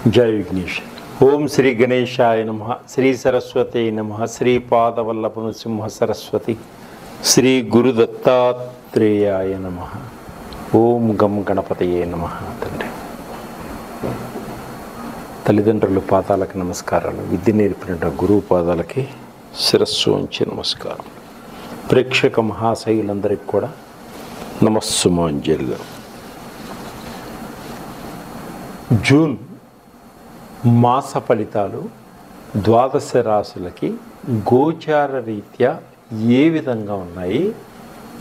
जय विघ्नेश। ओम श्री गणेशाय नमः, श्री सरस्वती नमः, श्री पादवल्लभ नृसिंह सरस्वती, श्री गुरुदत्तात्रेयाय नमः। ओम गम गणपतये नमः। తండ్రి తల్లిదండ్రుల పాదాలకు నమస్కారాలు, విద్య నేర్పిన గురువు పాదాలకి శిరస్సు వంచి నమస్కారం. ప్రేక్షక మహాశయులందరికీ కూడా నమస్సుమాంజలి. జూన్ మాస ఫలితాలు ద్వాదశ రాశులకి గోచార రీత్యా ఏ విధంగా ఉన్నాయి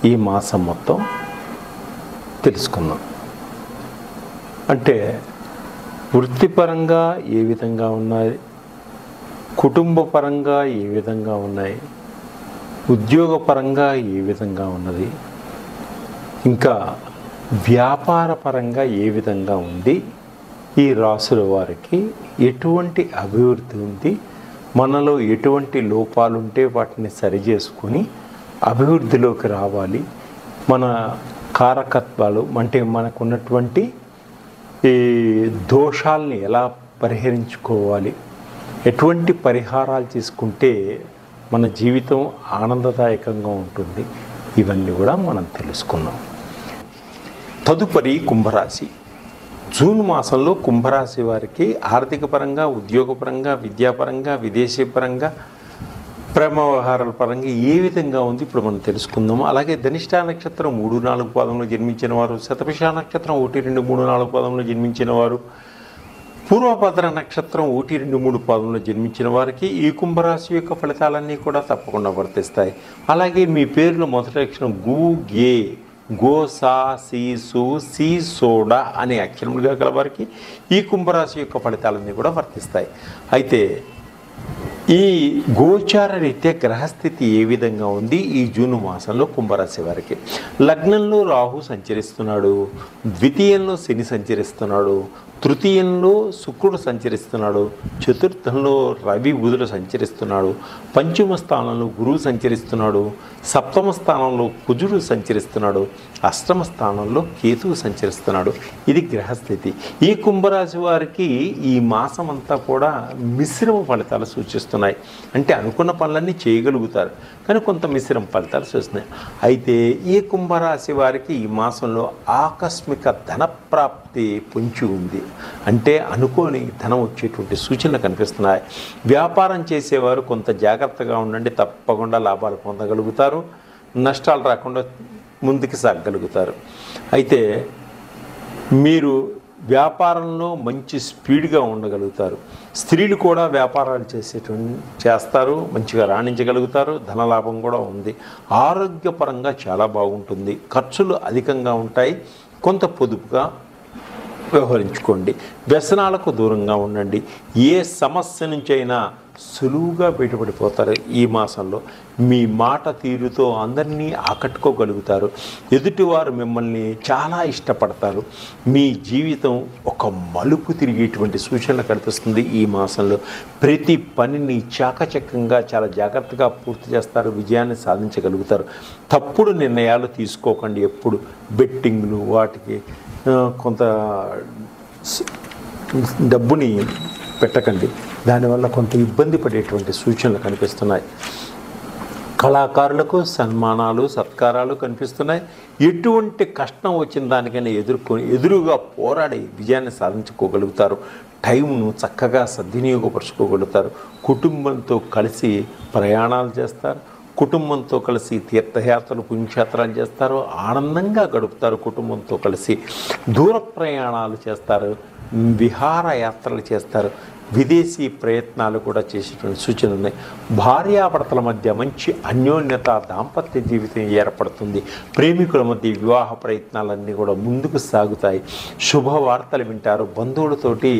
ఈ మాసం మొత్తం తెలుసుకుందాం. అంటే వృత్తిపరంగా ఏ విధంగా ఉన్నాయి, కుటుంబపరంగా ఏ విధంగా ఉన్నాయి, ఉద్యోగపరంగా ఏ విధంగా ఉన్నది, ఇంకా వ్యాపారపరంగా ఏ విధంగా ఉంది, ఈ రాసుల వారికి ఎటువంటి అభివృద్ధి ఉంది, మనలో ఎటువంటి లోపాలుంటే వాటిని సరిచేసుకొని అభివృద్ధిలోకి రావాలి, మన కారకత్వాలు అంటే మనకున్నటువంటి ఈ దోషాలని ఎలా పరిహరించుకోవాలి, ఎటువంటి పరిహారాలు తీసుకుంటే మన జీవితం ఆనందదాయకంగా ఉంటుంది, ఇవన్నీ కూడా మనం తెలుసుకున్నాం. తదుపరి కుంభరాశి. జూన్ మాసంలో కుంభరాశి వారికి ఆర్థిక పరంగా, ఉద్యోగపరంగా, విద్యాపరంగా, విదేశీపరంగా, ప్రేమ వ్యవహారాల పరంగా ఏ విధంగా ఉంది ఇప్పుడు మనం తెలుసుకుందాము. అలాగే ధనిష్ఠా నక్షత్రం 3-4 పాదంలో జన్మించిన వారు, శతభిష నక్షత్రం 1-2-3-4 పాదంలో జన్మించిన వారు, పూర్వభద్ర నక్షత్రం 1-2-3 పాదంలో జన్మించిన వారికి ఈ కుంభరాశి యొక్క ఫలితాలన్నీ కూడా తప్పకుండా వర్తిస్తాయి. అలాగే మీ పేరులో మొదటి అక్షరం గు, గే, గో, సా, సి, సు, సి, సోడా అనే అక్షరములుగా గల వారికి ఈ కుంభరాశి యొక్క ఫలితాలన్నీ కూడా వర్తిస్తాయి. అయితే ఈ గోచార రీత్యా గ్రహస్థితి ఏ విధంగా ఉంది ఈ జూన్ మాసంలో కుంభరాశి వారికి? లగ్నంలో రాహు సంచరిస్తున్నాడు, ద్వితీయంలో శని సంచరిస్తున్నాడు, తృతీయంలో శుక్రుడు సంచరిస్తున్నాడు, చతుర్థంలో రవి బుధుడు సంచరిస్తున్నాడు, పంచమ స్థానంలో గురువు సంచరిస్తున్నాడు, సప్తమ స్థానంలో కుజుడు సంచరిస్తున్నాడు, అష్టమ స్థానంలో కేతువు సంచరిస్తున్నాడు. ఇది గ్రహస్థితి. ఈ కుంభరాశి వారికి ఈ మాసం అంతా కూడా మిశ్రమ ఫలితాలు సూచిస్తున్నాయి. అంటే అనుకున్న పనులన్నీ చేయగలుగుతారు, కానీ కొంత మిశ్రమ ఫలితాలు సూచిస్తున్నాయి. అయితే ఈ కుంభరాశి వారికి ఈ మాసంలో ఆకస్మిక ధనప్రాప్తి పొంచి ఉంది. అంటే అనుకోని ధనం వచ్చేటువంటి సూచనలు కనిపిస్తున్నాయి. వ్యాపారం చేసేవారు కొంత జాగ్రత్తగా ఉండండి, తప్పకుండా లాభాలు పొందగలుగుతారు, నష్టాలు రాకుండా ముందుకు సాగగలుగుతారు. అయితే మీరు వ్యాపారంలో మంచి స్పీడ్గా ఉండగలుగుతారు. స్త్రీలు కూడా వ్యాపారాలు చేస్తారు, మంచిగా రాణించగలుగుతారు, ధనలాభం కూడా ఉంది. ఆరోగ్యపరంగా చాలా బాగుంటుంది. ఖర్చులు అధికంగా ఉంటాయి, కొంత పొదుపుగా వ్యవహరించుకోండి. వ్యసనాలకు దూరంగా ఉండండి. ఏ సమస్య నుంచైనా సులువుగా బయటపడిపోతారు. ఈ మాసంలో మీ మాట తీరుతో అందరినీ ఆకట్టుకోగలుగుతారు. ఎదుటివారు మిమ్మల్ని చాలా ఇష్టపడతారు. మీ జీవితం ఒక మలుపు తిరిగేటువంటి సూచనలు కనిపిస్తుంది. ఈ మాసంలో ప్రతి పనిని చాకచక్యంగా చాలా జాగ్రత్తగా పూర్తి చేస్తారు, విజయాన్ని సాధించగలుగుతారు. తప్పుడు నిర్ణయాలు తీసుకోకండి. ఎప్పుడు బెట్టింగ్లు వాటికి కొంత డబ్బుని పెట్టకండి, దానివల్ల కొంత ఇబ్బంది పడేటువంటి సూచనలు కనిపిస్తున్నాయి. కళాకారులకు సన్మానాలు, సత్కారాలు కనిపిస్తున్నాయి. ఎటువంటి కష్టం వచ్చిన దానికైనా ఎదురుగా పోరాడి విజయాన్ని సాధించుకోగలుగుతారు. టైంను చక్కగా సద్వినియోగపరుచుకోగలుగుతారు. కుటుంబంతో కలిసి ప్రయాణాలు చేస్తారు, కుటుంబంతో కలిసి తీర్థయాత్రలు, పుణ్యక్షేత్రాలు చేస్తారు, ఆనందంగా గడుపుతారు. కుటుంబంతో కలిసి దూర ప్రయాణాలు చేస్తారు, విహారయాత్రలు చేస్తారు, విదేశీ ప్రయత్నాలు కూడా చేసేటువంటి సూచనలు ఉన్నాయి. భార్యాభర్తల మధ్య మంచి అన్యోన్యత, దాంపత్య జీవితం ఏర్పడుతుంది. ప్రేమికుల మధ్య వివాహ ప్రయత్నాలన్నీ కూడా ముందుకు సాగుతాయి. శుభవార్తలు వింటారు. బంధువులతోటి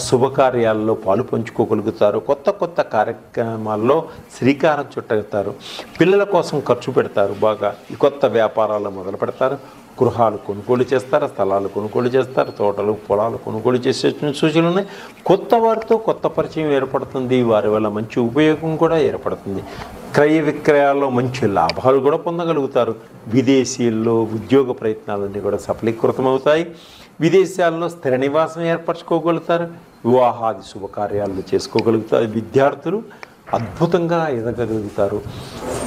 శుభకార్యాల్లో పాలు పంచుకోగలుగుతారు. కొత్త కొత్త కార్యక్రమాల్లో శ్రీకారం చుట్టగలుగుతారు. పిల్లల కోసం ఖర్చు పెడతారు. బాగా ఈ కొత్త వ్యాపారాలు మొదలు పెడతారు. గృహాలు కొనుగోలు చేస్తారు, స్థలాలు కొనుగోలు చేస్తారు, తోటలు పొలాలు కొనుగోలు చేసే సూచనలు ఉన్నాయి. కొత్త వారితో కొత్త పరిచయం ఏర్పడుతుంది. వారి వల్ల మంచి ఉపయోగం కూడా ఏర్పడుతుంది. క్రయ విక్రయాల్లో మంచి లాభాలు కూడా పొందగలుగుతారు. విదేశీల్లో ఉద్యోగ ప్రయత్నాలన్నీ కూడా సఫలీకృతమవుతాయి. విదేశాల్లో స్థిర నివాసం ఏర్పరచుకోగలుగుతారు. వివాహాది శుభకార్యాలను చేసుకోగలుగుతారు. విద్యార్థులు అద్భుతంగా ఎదగలుగుతారు.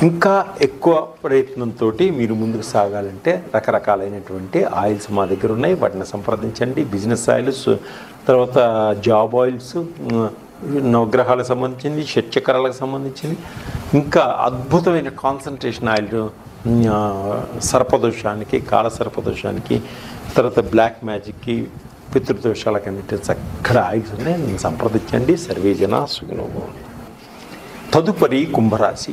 ఇంకా ఎక్కువ ప్రయత్నంతో మీరు ముందుకు సాగాలంటే రకరకాలైనటువంటి ఆయిల్స్ మా దగ్గర ఉన్నాయి, వాటిని సంప్రదించండి. బిజినెస్ ఆయిల్స్, తర్వాత జాబ్ ఆయిల్స్, నవగ్రహాలకు సంబంధించింది, షట్చక్రాలకు సంబంధించింది, ఇంకా అద్భుతమైన కాన్సన్ట్రేషన్ ఆయిల్ సర్పదోషానికి, కాల సర్పదోషానికి, తర్వాత బ్లాక్ మ్యాజిక్కి, పితృదోషాలకన్నిటి చక్కటి ఆయిల్స్ ఉన్నాయి. నేను సంప్రదించండి. సర్వే జన సుఖినో భవంతు. తదుపరి కుంభరాశి.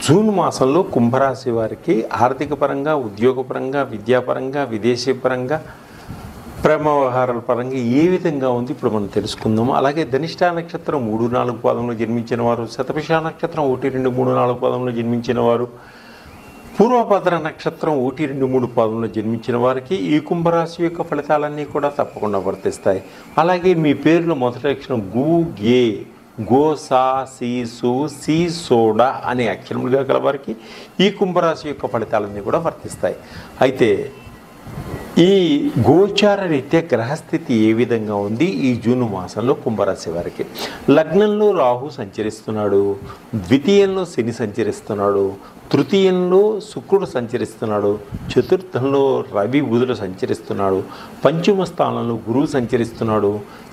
జూన్ మాసంలో కుంభరాశి వారికి ఆర్థిక పరంగా, ఉద్యోగపరంగా, విద్యాపరంగా, విదేశీ పరంగా, ప్రేమ వ్యవహారాల పరంగా ఏ విధంగా ఉంది ఇప్పుడు మనం తెలుసుకుందాము. అలాగే ధనిష్ఠా నక్షత్రం 3, 4 పాదంలో జన్మించిన వారు, శతభిష నక్షత్రం 1, 2, 3, 4 పాదంలో జన్మించిన వారు, పూర్వభద్ర నక్షత్రం 1, 2, 3 పాదంలో జన్మించిన వారికి ఈ కుంభరాశి యొక్క ఫలితాలన్నీ కూడా తప్పకుండా వర్తిస్తాయి. అలాగే మీ పేరులో మొదటి అక్షరం గు, గే, గో, సా, సి, సు, సి, సోడా అనే అక్షరములుగా గల వారికి ఈ కుంభరాశి యొక్క ఫలితాలన్నీ కూడా వర్తిస్తాయి. అయితే ఈ గోచార రీత్యా గ్రహస్థితి ఏ విధంగా ఉంది ఈ జూన్ మాసంలో కుంభరాశి వారికి? లగ్నంలో రాహు సంచరిస్తున్నాడు, ద్వితీయంలో శని సంచరిస్తున్నాడు, తృతీయంలో శుక్రుడు సంచరిస్తున్నాడు, చతుర్థంలో రవి బుధుడు సంచరిస్తున్నాడు, పంచమ స్థానంలో గురువు సంచరిస్తున్నాడు,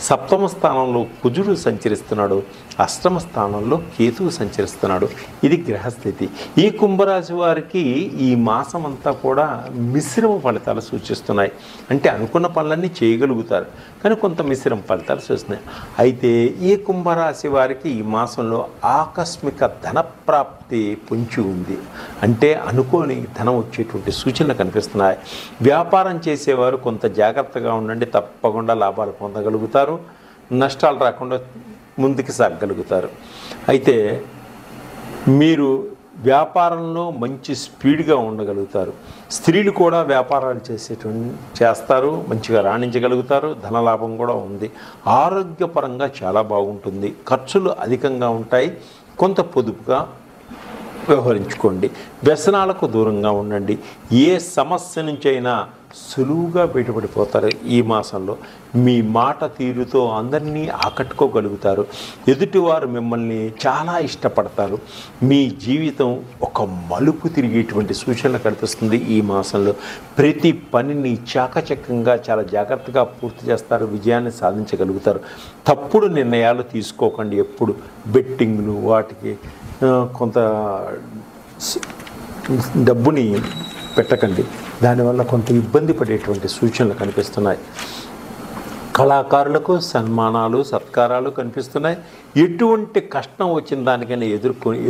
సప్తమ స్థానంలో కుజుడు సంచరిస్తున్నాడు, అష్టమ స్థానంలో కేతువు సంచరిస్తున్నాడు. ఇది గ్రహస్థితి. ఈ కుంభరాశి వారికి ఈ మాసం అంతా కూడా మిశ్రమ ఫలితాలు సూచిస్తున్నాయి. అంటే అనుకున్న పనులన్నీ చేయగలుగుతారు, కానీ కొంత మిశ్రమ ఫలితాలు సూచిస్తున్నాయి. అయితే ఈ కుంభరాశి వారికి ఈ మాసంలో ఆకస్మిక ధనప్రాప్తి పొంచి ఉంది. అంటే అనుకోని ధనం వచ్చేటువంటి సూచనలు కనిపిస్తున్నాయి. వ్యాపారం చేసేవారు కొంత జాగ్రత్తగా ఉండండి, తప్పకుండా లాభాలు పొందగలుగుతారు, నష్టాలు రాకుండా ముందుకు సాగగలుగుతారు. అయితే మీరు వ్యాపారంలో మంచి స్పీడ్గా ఉండగలుగుతారు. స్త్రీలు కూడా వ్యాపారాలు చేస్తారు, మంచిగా రాణించగలుగుతారు, ధనలాభం కూడా ఉంది. ఆరోగ్యపరంగా చాలా బాగుంటుంది. ఖర్చులు అధికంగా ఉంటాయి, కొంత పొదుపుగా వ్యవహరించుకోండి. వ్యసనాలకు దూరంగా ఉండండి. ఏ సమస్య నుంచైనా సులువుగా బయటపడిపోతారు. ఈ మాసంలో మీ మాట తీరుతో అందరినీ ఆకట్టుకోగలుగుతారు. ఎదుటివారు మిమ్మల్ని చాలా ఇష్టపడతారు. మీ జీవితం ఒక మలుపు తిరిగేటువంటి సూచనలు కనిపిస్తుంది. ఈ మాసంలో ప్రతి పనిని చాకచక్యంగా చాలా జాగ్రత్తగా పూర్తి చేస్తారు, విజయాన్ని సాధించగలుగుతారు. తప్పుడు నిర్ణయాలు తీసుకోకండి. ఎప్పుడు బెట్టింగ్లు వాటికి కొంత డబ్బుని పెట్టకండి. దానివల్ల కొంత ఇబ్బంది పడేటువంటి సూచనలు కనిపిస్తున్నాయి. కళాకారులకు సన్మానాలు, సత్కారాలు కనిపిస్తున్నాయి. ఎటువంటి కష్టం వచ్చిన దానికైనా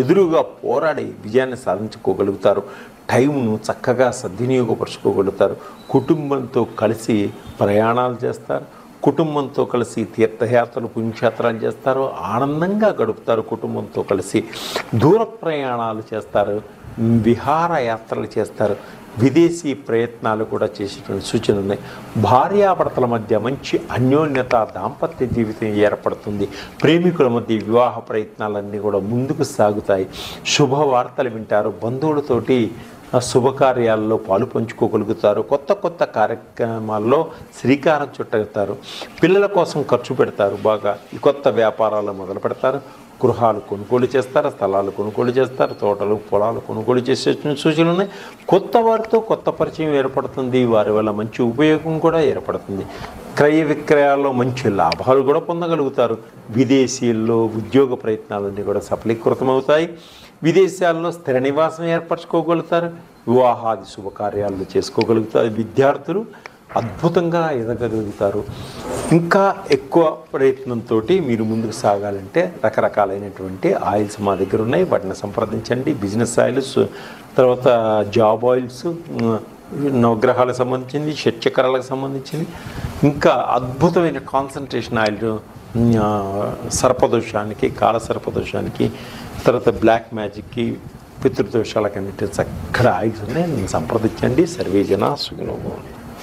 ఎదురుగా పోరాడి విజయాన్ని సాధించుకోగలుగుతారు. టైంను చక్కగా సద్వినియోగపరుచుకోగలుగుతారు. కుటుంబంతో కలిసి ప్రయాణాలు చేస్తారు, కుటుంబంతో కలిసి తీర్థయాత్రలు, పుణ్యక్షేత్రాలు చేస్తారు, ఆనందంగా గడుపుతారు. కుటుంబంతో కలిసి దూర ప్రయాణాలు చేస్తారు, విహారయాత్రలు చేస్తారు, విదేశీ ప్రయత్నాలు కూడా చేసేటువంటి సూచనలు ఉన్నాయి. భార్యాభర్తల మధ్య మంచి అన్యోన్యత, దాంపత్య జీవితం ఏర్పడుతుంది. ప్రేమికుల మధ్య వివాహ ప్రయత్నాలన్నీ కూడా ముందుకు సాగుతాయి. శుభవార్తలు వింటారు. బంధువులతోటి శుభకార్యాల్లో పాలు పంచుకోగలుగుతారు. కొత్త కొత్త కార్యక్రమాల్లో శ్రీకారం చుట్టగలుగుతారు. పిల్లల కోసం ఖర్చు పెడతారు. బాగా ఈ కొత్త వ్యాపారాలు మొదలు పెడతారు. గృహాలు కొనుగోలు చేస్తారు, స్థలాలు కొనుగోలు చేస్తారు, తోటలు పొలాలు కొనుగోలు చేసే సూచనలు ఉన్నాయి. కొత్త వారితో కొత్త పరిచయం ఏర్పడుతుంది. వారి వల్ల మంచి ఉపయోగం కూడా ఏర్పడుతుంది. క్రయ విక్రయాల్లో మంచి లాభాలు కూడా పొందగలుగుతారు. విదేశీల్లో ఉద్యోగ ప్రయత్నాలన్నీ కూడా సఫలీకృతమవుతాయి. విదేశాల్లో స్థిర నివాసం ఏర్పరచుకోగలుగుతారు. వివాహాది శుభకార్యాలను చేసుకోగలుగుతారు. విద్యార్థులు అద్భుతంగా ఎదగలుగుతారు. ఇంకా ఎక్కువ ప్రయత్నంతో మీరు ముందుకు సాగాలంటే రకరకాలైనటువంటి ఆయిల్స్ మా దగ్గర ఉన్నాయి, వాటిని సంప్రదించండి. బిజినెస్ ఆయిల్స్, తర్వాత జాబ్ ఆయిల్స్, నవగ్రహాలకు సంబంధించింది, షట్చక్రాలకు సంబంధించింది, ఇంకా అద్భుతమైన కాన్సన్ట్రేషన్ ఆయిల్ సర్పదోషానికి, కాల సర్పదోషానికి, తర్వాత బ్లాక్ మ్యాజిక్కి, పితృదోషాలకన్నిటి చక్కటి ఆయిల్స్ ఉన్నాయి. నేను సంప్రదించండి. సర్వే జన సుఖినో భవంతు.